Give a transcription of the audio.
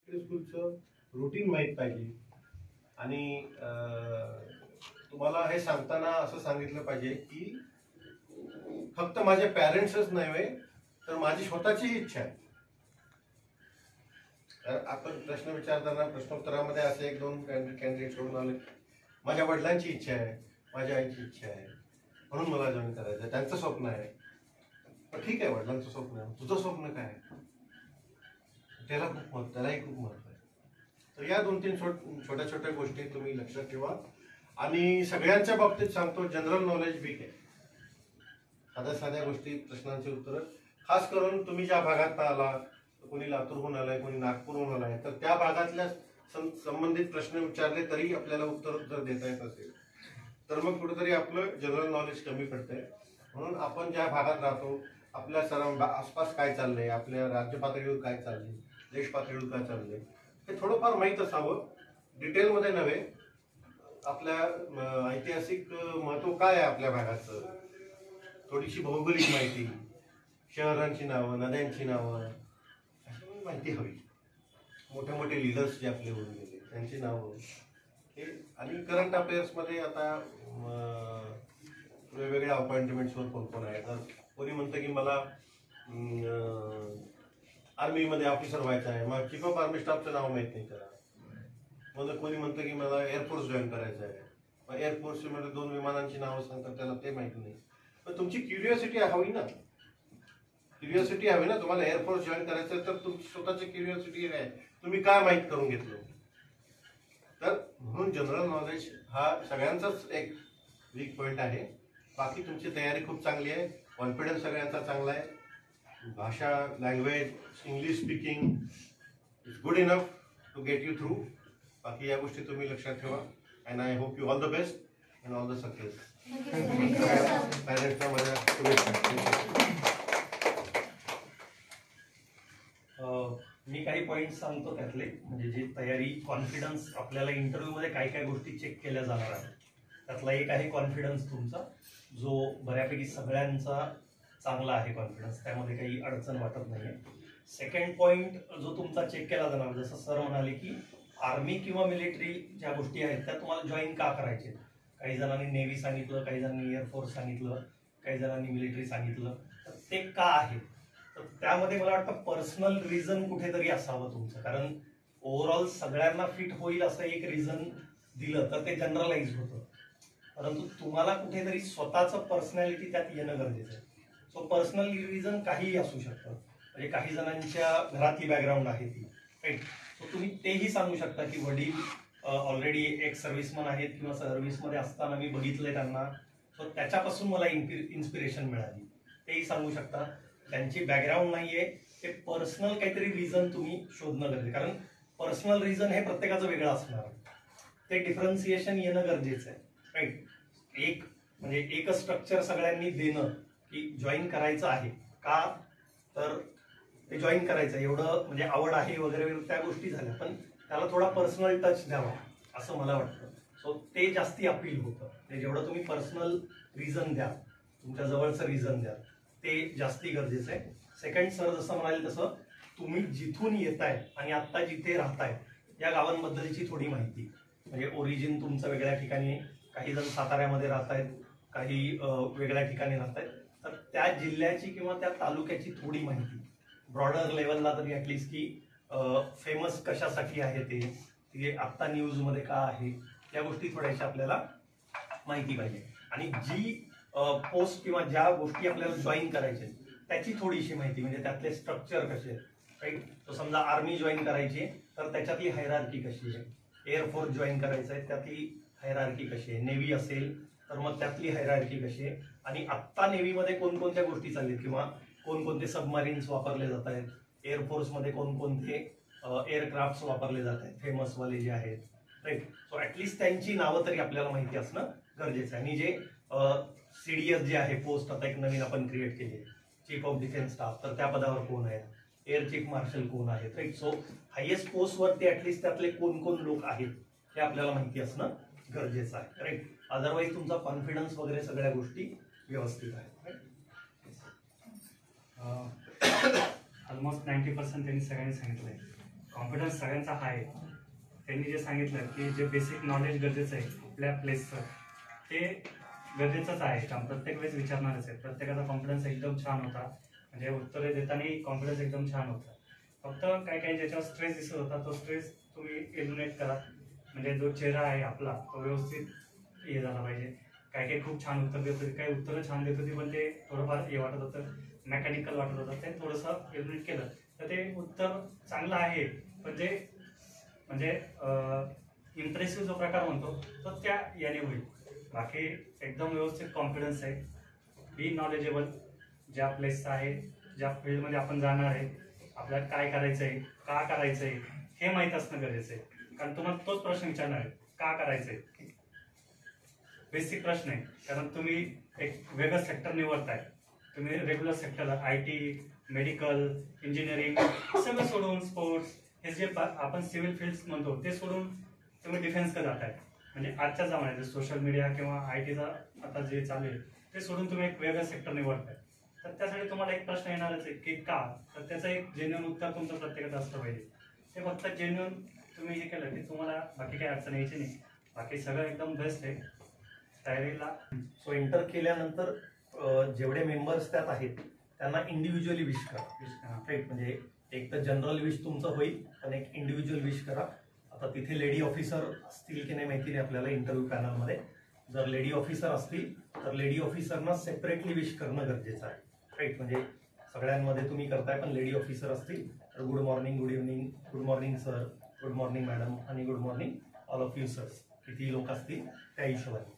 स्कूलचं रुटीन माहीत पाहिजे आणि तुम्हाला हे सांगताना असं सांगितलं पाहिजे की फक्त माझे पॅरेंट्सच नव्हे तर माझी स्वतःची इच्छा आहे. आपण प्रश्न विचारताना प्रश्नोत्तरामध्ये असे एक दोन कॅन्डिडेट सोडून आले, माझ्या वडिलांची इच्छा आहे, माझ्या आईची इच्छा आहे म्हणून मला जॉईन करायचं आहे, त्यांचं स्वप्न आहे. पण ठीक आहे, वडिलांचं स्वप्न आहे, तुझं स्वप्न काय आहे त्यालाही खूप महत्व आहे. तर या 2-3 छोट्या छोट्या गोष्टी तुम्ही लक्षात ठेवा. आणि सगळ्यांच्या बाबतीत सांगतो, जनरल नॉलेज वीक आहे. साध्या गोष्टी, प्रश्नांची उत्तरं, खास करून तुम्ही ज्या भागात आला, कोणी लातूरहून आलाय, कोणी नागपूरहून आलाय, तर त्या भागातल्या संबंधित प्रश्न विचारले तरी आपल्याला उत्तर जर देता येत असेल तर मग कुठेतरी आपलं जनरल नॉलेज कमी पडतंय. म्हणून आपण ज्या भागात राहतो, आपल्या आसपास काय चाललंय, आपल्या राज्य पातळीवर काय चाललंय, देश पातळीवर काय चाललंय, हे थोडंफार माहीत असावं. डिटेलमध्ये नव्हे, आपल्या ऐतिहासिक महत्व काय आहे आपल्या भागाचं, थोडीशी भौगोलिक माहिती, शहरांची नावं, नद्यांची नावं, अशी माहिती हवी. मोठे लीडर्स जे आपले होऊन गेले त्यांची नावं हे. आणि करंट अफेअर्समध्ये आता वेगवेगळ्या अपॉइंटमेंट्सवर कोण आहे. तर कोणी म्हणतं की मला आर्मीमध्ये ऑफिसर व्हायचं आहे, मग चीफ ऑफ आर्मी स्टाफचं नाव माहीत नाही त्याला. मग कोणी म्हणतं की मला एअरफोर्स जॉईन करायचं आहे, मग एअरफोर्समध्ये 2 विमानांची नावं सांगतात, त्याला ते माहिती नाही. पण तुमची क्युरिओसिटी हवी ना, तुम्हाला एअरफोर्स जॉईन करायचं तर तुमची स्वतःची क्युरिओसिटी आहे, तुम्ही काय माहीत करून घेतलं. तर म्हणून जनरल नॉलेज हा सगळ्यांचाच एक वीक पॉईंट आहे. बाकी तुमची तयारी खूप चांगली आहे, कॉन्फिडन्स सगळ्यांचा चांगला आहे, भाषा, language, English speaking is good enough to get you through. बाकी या गोष्टी तुम्ही लक्षात ठेवा. And I hope you all the best and all the success. पॅरेंट्सला माझ्या शुभेच्छा. मी काही पॉईंट सांगतो त्यातले, म्हणजे जी तयारी, कॉन्फिडन्स, आपल्याला इंटरव्ह्यूमध्ये काय काय गोष्टी चेक केल्या जाणार आहेत त्यातला एक आहे कॉन्फिडन्स तुमचा, जो बऱ्यापैकी सगळ्यांचा चांगला आहे कॉन्फिडन्स, त्यामध्ये काही अडचण वाटत नाही. सेकंड पॉईंट जो तुमचा चेक केला जाणार, जसं सर म्हणाले की आर्मी किंवा मिलिटरी ज्या गोष्टी आहेत त्या तुम्हाला जॉईन का करायचे. काही जणांनी नेव्ही सांगितलं, काही जणांनी एअरफोर्स सांगितलं, काही जणांनी मिलिटरी सांगितलं. तर ते का आहे, तर त्यामध्ये मला वाटतं पर्सनल रिझन कुठेतरी असावं तुमचं, कारण ओव्हरऑल सगळ्यांना फिट होईल असं एक रिझन दिलं तर ते जनरलाइज होतं, परंतु तुम्हाला कुठेतरी स्वतःचं पर्सनॅलिटी त्यात येणं गरजेचं आहे. सो पर्सनल रिझन काहीही असू शकतं, म्हणजे काही जणांच्या घरातली बॅकग्राऊंड आहे ती, राईट. सो तुम्ही तेही सांगू शकता की वडील ऑलरेडी एक सर्व्हिसमन आहेत किंवा सर्व्हिसमध्ये असताना मी बघितलंय त्यांना, सो त्याच्यापासून मला इन्स्पिरेशन मिळाली, तेही सांगू शकता. त्यांची बॅकग्राऊंड नाहीये, ते पर्सनल काहीतरी रिझन तुम्ही शोधणं गरजेचं, कारण पर्सनल रिझन हे प्रत्येकाचं वेगळं असणार, ते डिफरन्सिएशन येणं गरजेचं आहे, राईट. एक म्हणजे एकच स्ट्रक्चर सगळ्यांनी देणं की जॉईन करायचं आहे का, तर ते जॉईन करायचं एवढं म्हणजे आवड आहे वगैरे त्या गोष्टी झाल्या, पण त्याला थोडा पर्सनल टच द्यावा असं मला वाटतं. सो ते जास्ती अपील होतं, जेवढं तुम्ही पर्सनल रिझन द्या, तुमच्या जवळचं रिझन द्या, ते जास्ती गरजेचं आहे. सेकंड, सर जसं म्हणाले तसं तुम्ही जिथून येताय आणि आत्ता जिथे राहताय या गावांबद्दलची थोडी माहिती, म्हणजे ओरिजिन तुमचं वेगळ्या ठिकाणी, काही जण साताऱ्यामध्ये राहत आहेत, काही वेगळ्या ठिकाणी राहत आहेत, तर त्या जिल्ह्याची किंवा त्या तालुक्याची थोडी माहिती ब्रॉडर लेवलला तरी ॲटलिस्ट, की फेमस कशासाठी आहे ते आत्ता न्यूजमध्ये का आहे, या गोष्टी थोड्याशा आपल्याला माहिती पाहिजे. आणि जी पोस्ट किंवा ज्या गोष्टी आपल्याला जॉईन करायचे त्याची थोडीशी माहिती, म्हणजे त्यातले स्ट्रक्चर कसे आहेत, राईट. तो समजा आर्मी जॉईन करायची तर त्याच्यातली हायरार्की कशी आहे, एअरफोर्स जॉईन करायचं आहे त्यातली हायरार्की कशी आहे, नेव्ही असेल तर मग त्यातली हायरार्की कशी आहे, आणि आत्ता नेव्हीमध्ये कोणकोणत्या गोष्टी चाललेत किंवा कोणकोणते सबमरीन्स वापरले जात आहेत, एअरफोर्समध्ये कोणकोणते एअरक्राफ्ट्स वापरले जात आहेत फेमसवाले जे आहेत, राईट. सो ॲटलिस्ट त्यांची नावं तरी आपल्याला माहिती असणं गरजेचं आहे. आणि जे CDS जे आहे पोस्ट आता एक नवीन आपण क्रिएट केली आहे, चीफ ऑफ डिफेन्स स्टाफ, तर त्या पदावर कोण आहेत, एअर चीफ मार्शल कोण आहेत, राईट. सो हायएस्ट पोस्टवरती ॲटलिस्ट त्यातले कोण कोण लोक आहेत हे आपल्याला माहिती असणं गरजेचं आहे, राईट. अदरवाईज तुमचा कॉन्फिडन्स वगैरे सगळ्या गोष्टी व्यवस्थित आहेत, ऑलमोस्ट 90% त्यांनी सगळ्यांनी सांगितलंय. कॉन्फिडन्स सगळ्यांचा आहे. त्यांनी जे सांगितलं की जे बेसिक नॉलेज गरजेचं आहे आपल्या प्लेसचं ते गरजेचंच आहे. काम प्रत्येक वेळेस विचारणारच आहे. प्रत्येकाचा कॉन्फिडन्स एकदम छान होता, म्हणजे उत्तरे देतानाही कॉन्फिडन्स एकदम छान होता. फक्त काही काही ज्याच्यावर स्ट्रेस दिसत होता तो स्ट्रेस तुम्ही एलिमिनेट करा, म्हणजे जो चेहरा आहे आपला तो व्यवस्थित हे झाला पाहिजे. काही काही खूप छान उत्तर देत होते, काही उत्तरं छान देत होती पण ते थोडंफार हे वाटत होतं, मेकॅनिकल वाटत होतं. ते थोडंसं एलिमिनेट केलं तर ते उत्तर चांगलं आहे, पण ते म्हणजे इम्प्रेसिव्ह जो प्रकार म्हणतो तो त्या याने होईल. बाकी एकदम व्यवस्थित कॉन्फिडन्स आहे. बी नॉलेजेबल, ज्या प्लेसचं आहे, ज्या फील्डमध्ये आपण जाणार आहे, आपल्याला काय करायचं आहे, का करायचं आहे हे माहीत असणं गरजेचं आहे. कारण तुम्हाला तोच प्रश्न विचारणार आहे, का करायचं आहे. बेसिक प्रश्न आहे, कारण तुम्ही एक वेगळं सेक्टर निवडताय. तुम्ही रेग्युलर सेक्टरला IT, मेडिकल, इंजिनिअरिंग सगळं सोडून स्पोर्ट्स हे जे आपण सिव्हिल फील्ड्स म्हणतो ते सोडून तुम्ही डिफेन्सकडे जाताय. म्हणजे आजच्या जमान्यात सोशल मीडिया किंवा ITचा आता जे चालू आहे ते सोडून तुम्ही एक वेगळं सेक्टर निवडताय. तर त्यासाठी तुम्हाला एक प्रश्न येणारच आहे की का, तर त्याचं एक जेन्युइन उत्तर तुमचं प्रत्येकाचं असलं पाहिजे. ते फक्त जेन्युइन तुम्ही हे केलं की तुम्हाला बाकी काही अडचण यायची नाही. बाकी सगळं एकदम बेस्ट आहे तयारीला. सो एंटर केल्यानंतर जेवढे मेंबर्स त्यात आहेत त्यांना इंडिव्हिज्युअली विश करा. राईट, म्हणजे एक तर जनरल विश तुमचं होईल, पण एक इंडिव्हिज्युअल विश करा. आता तिथे लेडी ऑफिसर असतील की नाही माहिती नाही आपल्याला इंटरव्ह्यू पॅनलमध्ये. जर लेडी ऑफिसर असतील तर लेडी ऑफिसरना सेपरेटली विश करणं गरजेचं आहे. राईट, म्हणजे सगळ्यांमध्ये तुम्ही करताय, पण लेडी ऑफिसर असतील तर good morning, good evening, good morning sir, good morning madam आणि good morning all of you sir. किती लोक असतील त्या हिशोबाने.